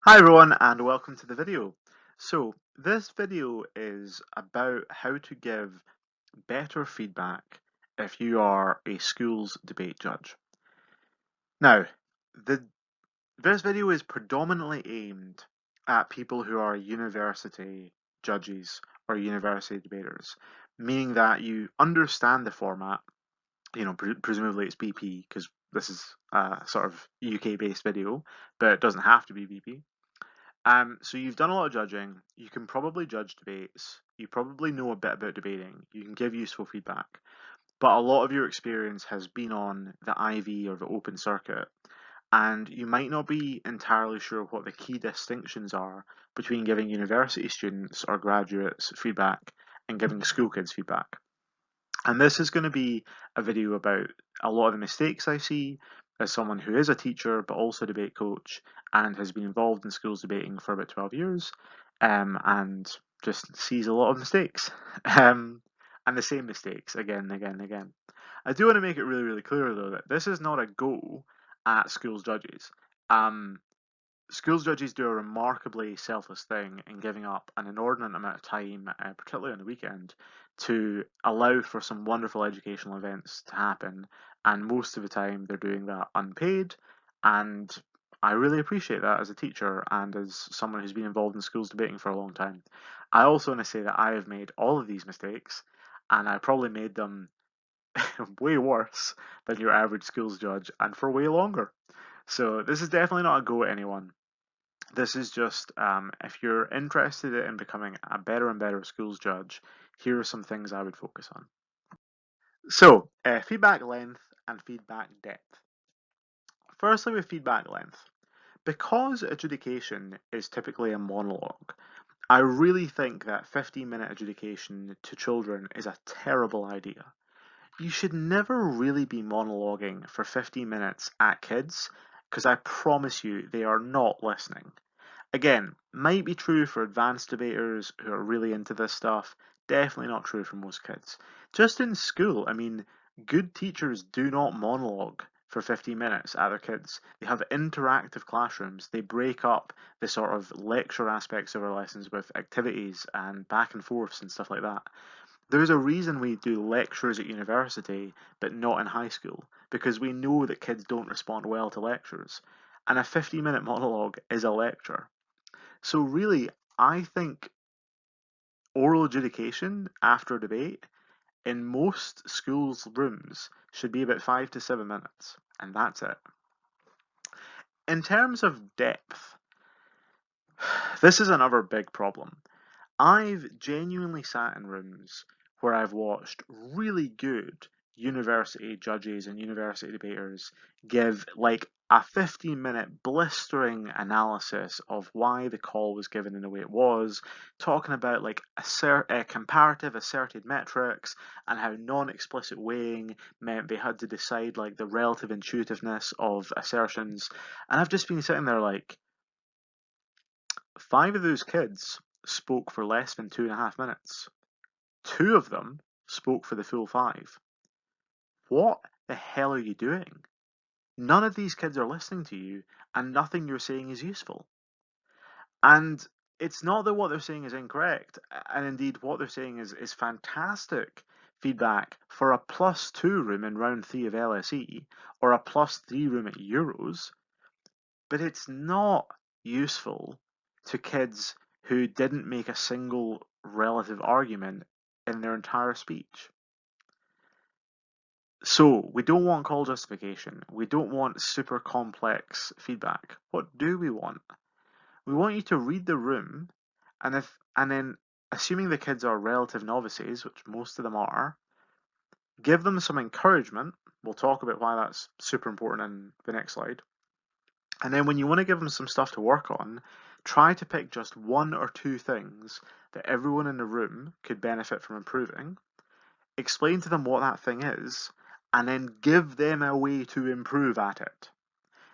Hi everyone and welcome to the video. So this video is about how to give better feedback if you are a school's debate judge. Now, this video is predominantly aimed at people who are university judges or university debaters, meaning that you understand the format, presumably it's BP because this is a sort of UK based video, but it doesn't have to be BP. So you've done a lot of judging. You can probably judge debates. You probably know a bit about debating. You can give useful feedback. But a lot of your experience has been on the IV or the open circuit, and you might not be entirely sure what the key distinctions are between giving university students or graduates feedback and giving school kids feedback. And this is going to be a video about a lot of the mistakes I see as someone who is a teacher but also a debate coach and has been involved in schools debating for about 12 years and just sees a lot of mistakes and the same mistakes again and again and again. I do want to make it really, really clear though that this is not a go at schools judges. Um, Schools judges do a remarkably selfless thing in giving up an inordinate amount of time, particularly on the weekend, to allow for some wonderful educational events to happen. And most of the time, they're doing that unpaid. And I really appreciate that as a teacher and as someone who's been involved in schools debating for a long time. I also want to say that I have made all of these mistakes, and I probably made them way worse than your average schools judge, and for way longer. So this is definitely not a go at anyone. This is just if you're interested in becoming a better and better schools judge, here are some things I would focus on. So, feedback length and feedback depth. Firstly, with feedback length, because adjudication is typically a monologue, I really think that 15-minute adjudication to children is a terrible idea. You should never really be monologuing for 15 minutes at kids, because I promise you they are not listening. Again, might be true for advanced debaters who are really into this stuff, definitely not true for most kids. Just in school, I mean, good teachers do not monologue for 15 minutes at their kids. They have interactive classrooms. They break up the sort of lecture aspects of our lessons with activities and back and forths and stuff like that. There's a reason we do lectures at university but not in high school, because we know that kids don't respond well to lectures. And a 15-minute monologue is a lecture. So really, I think oral adjudication after a debate in most schools' rooms should be about 5 to 7 minutes, and that's it. In terms of depth, this is another big problem. I've genuinely sat in rooms where I've watched really good university judges and university debaters give like a 15-minute blistering analysis of why the call was given in the way it was, talking about like comparative asserted metrics and how non-explicit weighing meant they had to decide like the relative intuitiveness of assertions. And I've just been sitting there like, 5 of those kids spoke for less than 2.5 minutes. 2 of them spoke for the full 5. What the hell are you doing? None of these kids are listening to you, and nothing you're saying is useful. And it's not that what they're saying is incorrect, and indeed what they're saying is fantastic feedback for a +2 room in round 3 of LSE, or a +3 room at Euros, but it's not useful to kids who didn't make a single relative argument in their entire speech. So, we don't want call justification. We don't want super complex feedback. What do we want? We want you to read the room and then assuming the kids are relative novices, which most of them are, give them some encouragement. We'll talk about why that's super important in the next slide. And then when you want to give them some stuff to work on, try to pick just 1 or 2 things that everyone in the room could benefit from improving, explain to them what that thing is, and then give them a way to improve at it.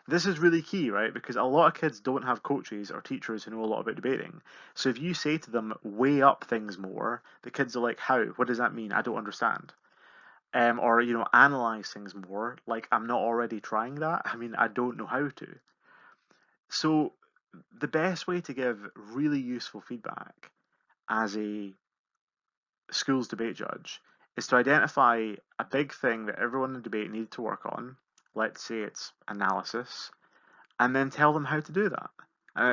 This is really key, right? Because a lot of kids don't have coaches or teachers who know a lot about debating. So if you say to them, weigh up things more, the kids are like, how? What does that mean? I don't understand. Or, analyze things more. Like, I'm not already trying that. I mean, I don't know how to. So the best way to give really useful feedback as a schools debate judge is to identify a big thing that everyone in the debate needed to work on. Let's say it's analysis, and then tell them how to do that.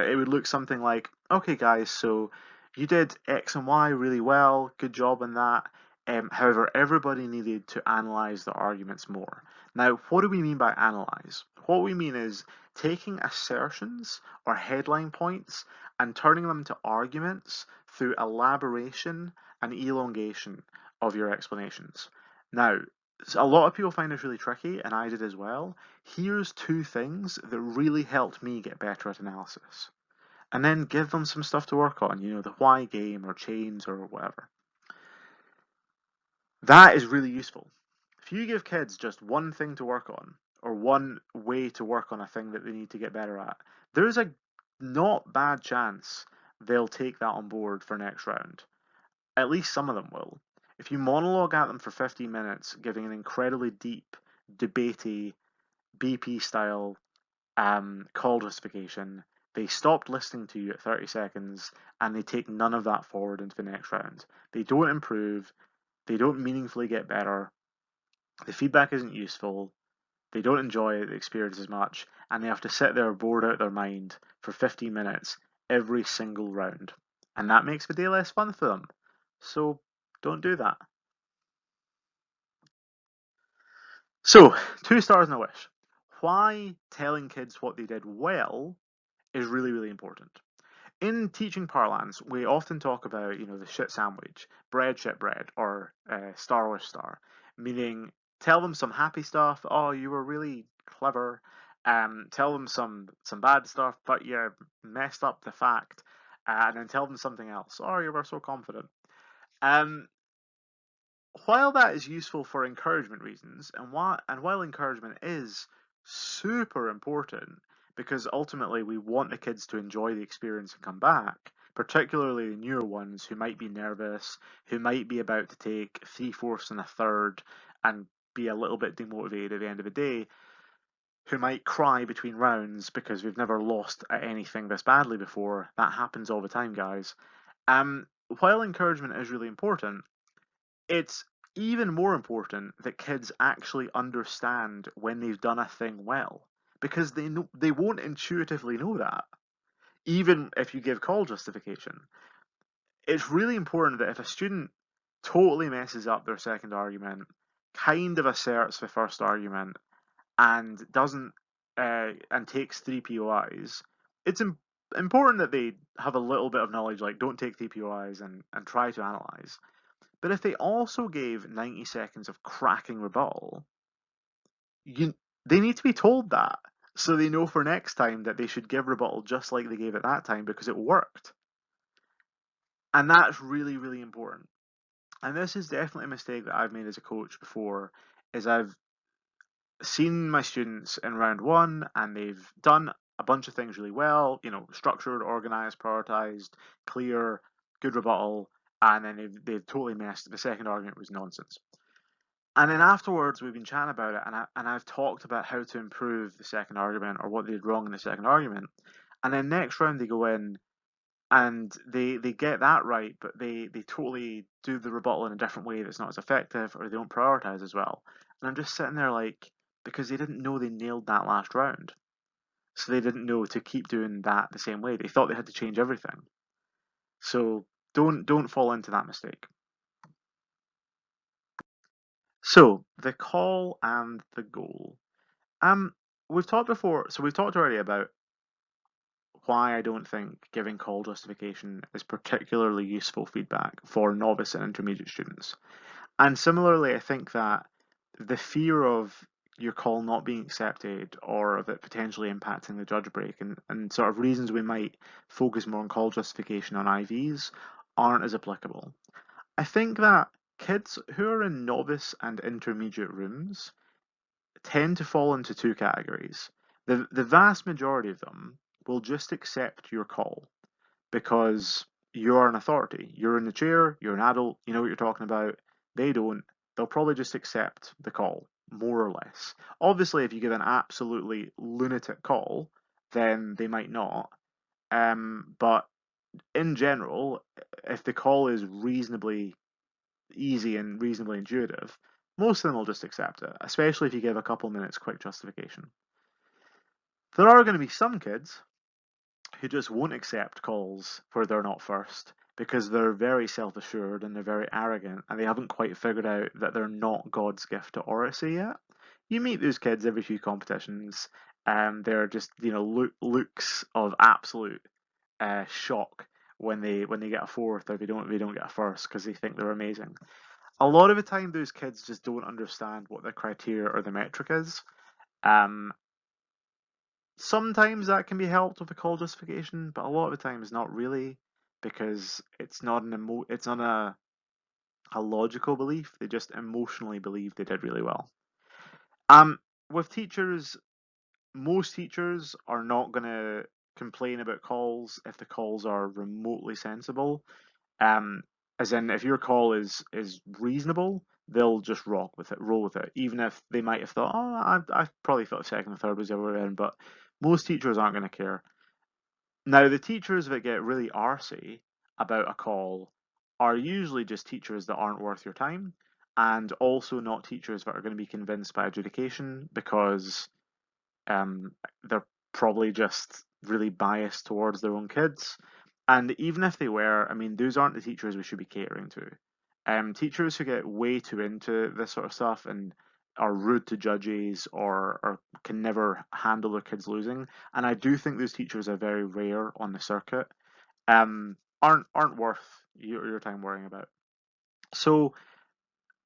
It would look something like, okay, guys, so you did X and Y really well, good job on that. However, everybody needed to analyze the arguments more. Now, what do we mean by analyze? What we mean is taking assertions or headline points and turning them to arguments through elaboration and elongation of your explanations. Now, a lot of people find this really tricky, and I did as well. Here's two things that really helped me get better at analysis. And then give them some stuff to work on, the why game or chains or whatever. That is really useful. If you give kids just one thing to work on, or one way to work on a thing that they need to get better at, there's a not bad chance they'll take that on board for next round. At least some of them will. If you monologue at them for 15 minutes, giving an incredibly deep, debatey, BP style call justification, they stopped listening to you at 30 seconds and they take none of that forward into the next round. They don't improve, they don't meaningfully get better, the feedback isn't useful, they don't enjoy the experience as much, and they have to sit there bored out of their mind for 15 minutes every single round. And that makes the day less fun for them. So don't do that. So, 2 stars and a wish. Why telling kids what they did well is really, really important. In teaching parlance, we often talk about, the shit sandwich, bread, shit, bread, or star with star, meaning tell them some happy stuff. Oh, you were really clever. Tell them some bad stuff, but you messed up the fact, and then tell them something else. Oh, you were so confident. Um, while that is useful for encouragement reasons, and while encouragement is super important because ultimately we want the kids to enjoy the experience and come back, particularly the newer ones who might be nervous, who might be about to take 3/4 and a third and be a little bit demotivated at the end of the day, who might cry between rounds because we've never lost at anything this badly before. That happens all the time, guys. While encouragement is really important, it's even more important that kids actually understand when they've done a thing well, because they won't intuitively know that, even if you give call justification. It's really important that if a student totally messes up their second argument, kind of asserts the first argument, and doesn't and takes 3 POIs, it's important that they have a little bit of knowledge, like don't take 3 POIs and try to analyze. But if they also gave 90 seconds of cracking rebuttal, they need to be told that so they know for next time that they should give rebuttal just like they gave it that time because it worked. And that's really, really important. And this is definitely a mistake that I've made as a coach before, is I've seen my students in round one and they've done a bunch of things really well, structured, organized, prioritized, clear, good rebuttal, and then they've totally messed. The second argument was nonsense. And then afterwards, we've been chatting about it, and I've talked about how to improve the second argument or what they did wrong in the second argument. And then next round they go in and they get that right, but they totally do the rebuttal in a different way that's not as effective, or they don't prioritize as well. And I'm just sitting there like, because they didn't know they nailed that last round, so they didn't know to keep doing that the same way. They thought they had to change everything. So don't fall into that mistake. So the call and the goal. Um, we've talked before, so we've talked already about why I don't think giving call justification is particularly useful feedback for novice and intermediate students. And similarly, I think that the fear of your call not being accepted or of it potentially impacting the judge break and sort of reasons we might focus more on call justification on IVs aren't as applicable. I think that kids who are in novice and intermediate rooms tend to fall into two categories. The vast majority of them will just accept your call because you're an authority. You're in the chair, you're an adult, you know what you're talking about. They don't. They'll probably just accept the call, more or less. Obviously, if you give an absolutely lunatic call, then they might not. But in general, if the call is reasonably easy and reasonably intuitive, most of them will just accept it, especially if you give a couple minutes quick justification. There are going to be some kids who just won't accept calls where they're not first because they're very self-assured and they're very arrogant and they haven't quite figured out that they're not God's gift to oracy yet. You meet those kids every few competitions, and they're just looks of absolute shock when they get a fourth or they don't get a first because they think they're amazing. A lot of the time, those kids just don't understand what the criteria or the metric is. Um, Sometimes that can be helped with a call justification, but a lot of the time it's not really because it's not a logical belief. They just emotionally believe they did really well. Um, with teachers, most teachers are not going to complain about calls if the calls are remotely sensible. Um, as in, if your call is reasonable, they'll just roll with it, even if they might have thought, oh, I probably thought second and third was the other way around, but most teachers aren't going to care. Now, the teachers that get really arsey about a call are usually just teachers that aren't worth your time, and also not teachers that are going to be convinced by adjudication because they're probably just really biased towards their own kids. And even if they were, I mean, those aren't the teachers we should be catering to. Teachers who get way too into this sort of stuff and are rude to judges or can never handle their kids losing, and I do think those teachers are very rare on the circuit, aren't worth your time worrying about. So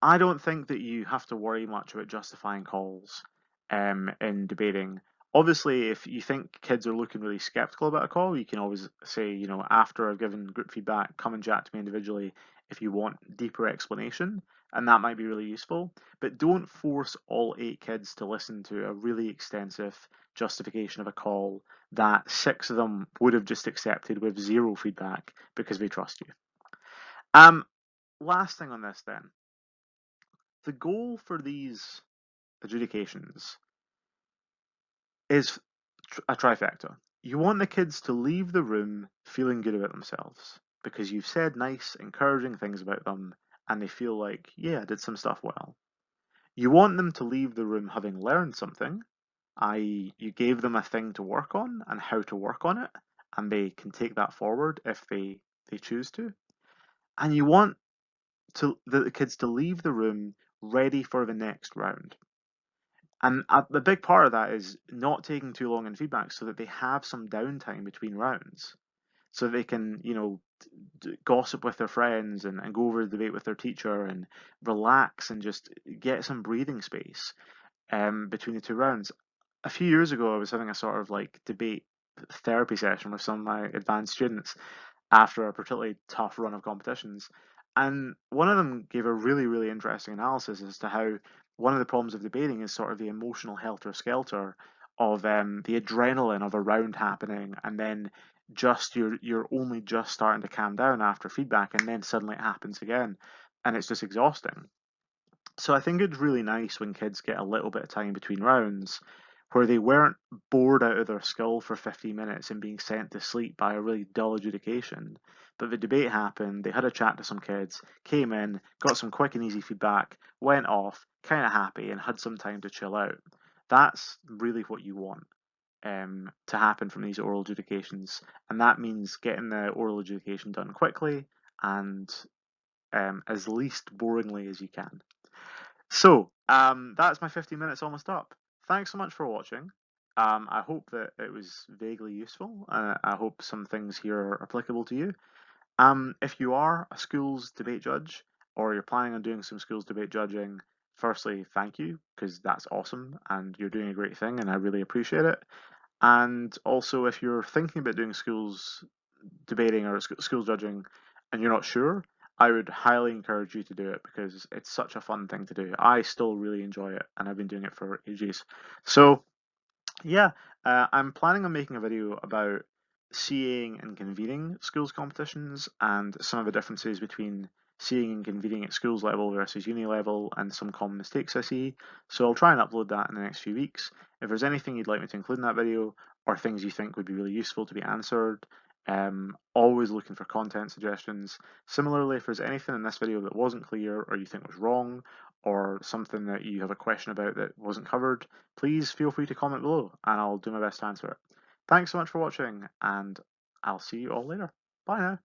I don't think that you have to worry much about justifying calls in debating. Obviously, if you think kids are looking really skeptical about a call, you can always say, after I've given group feedback, come and chat to me individually if you want deeper explanation, and that might be really useful. But don't force all 8 kids to listen to a really extensive justification of a call that 6 of them would have just accepted with zero feedback because they trust you. Um, Last thing on this then. The goal for these adjudications is a trifecta. You want the kids to leave the room feeling good about themselves because you've said nice, encouraging things about them and they feel like, yeah, I did some stuff well. You want them to leave the room having learned something, i.e., you gave them a thing to work on and how to work on it, and they can take that forward if they choose to. And you want the kids to leave the room ready for the next round. And the big part of that is not taking too long in feedback so that they have some downtime between rounds. So they can, gossip with their friends and go over the debate with their teacher and relax and just get some breathing space between the 2 rounds. A few years ago, I was having a sort of like debate therapy session with some of my advanced students after a particularly tough run of competitions. And one of them gave a really, really interesting analysis as to how one of the problems of debating is sort of the emotional helter-skelter of the adrenaline of a round happening, and then just you're only just starting to calm down after feedback, and then suddenly it happens again, and it's just exhausting. So I think it's really nice when kids get a little bit of time between rounds where they weren't bored out of their skull for 15 minutes and being sent to sleep by a really dull adjudication. But the debate happened, they had a chat to some kids, came in, got some quick and easy feedback, went off, kind of happy, and had some time to chill out. That's really what you want to happen from these oral adjudications. And that means getting the oral adjudication done quickly and as least boringly as you can. So, that's my 15 minutes almost up. Thanks so much for watching. I hope that it was vaguely useful. I hope some things here are applicable to you. If you are a schools debate judge or you're planning on doing some schools debate judging, firstly, thank you, because that's awesome and you're doing a great thing and I really appreciate it. And also, if you're thinking about doing schools debating or schools judging and you're not sure, I would highly encourage you to do it because it's such a fun thing to do. I still really enjoy it and I've been doing it for ages. So, yeah, I'm planning on making a video about seeing and convening schools competitions and some of the differences between seeing and convening at schools level versus uni level and some common mistakes I see. So I'll try and upload that in the next few weeks. If there's anything you'd like me to include in that video or things you think would be really useful to be answered, always looking for content suggestions. Similarly, if there's anything in this video that wasn't clear or you think was wrong or something that you have a question about that wasn't covered, please feel free to comment below and I'll do my best to answer it. Thanks so much for watching and I'll see you all later. Bye now.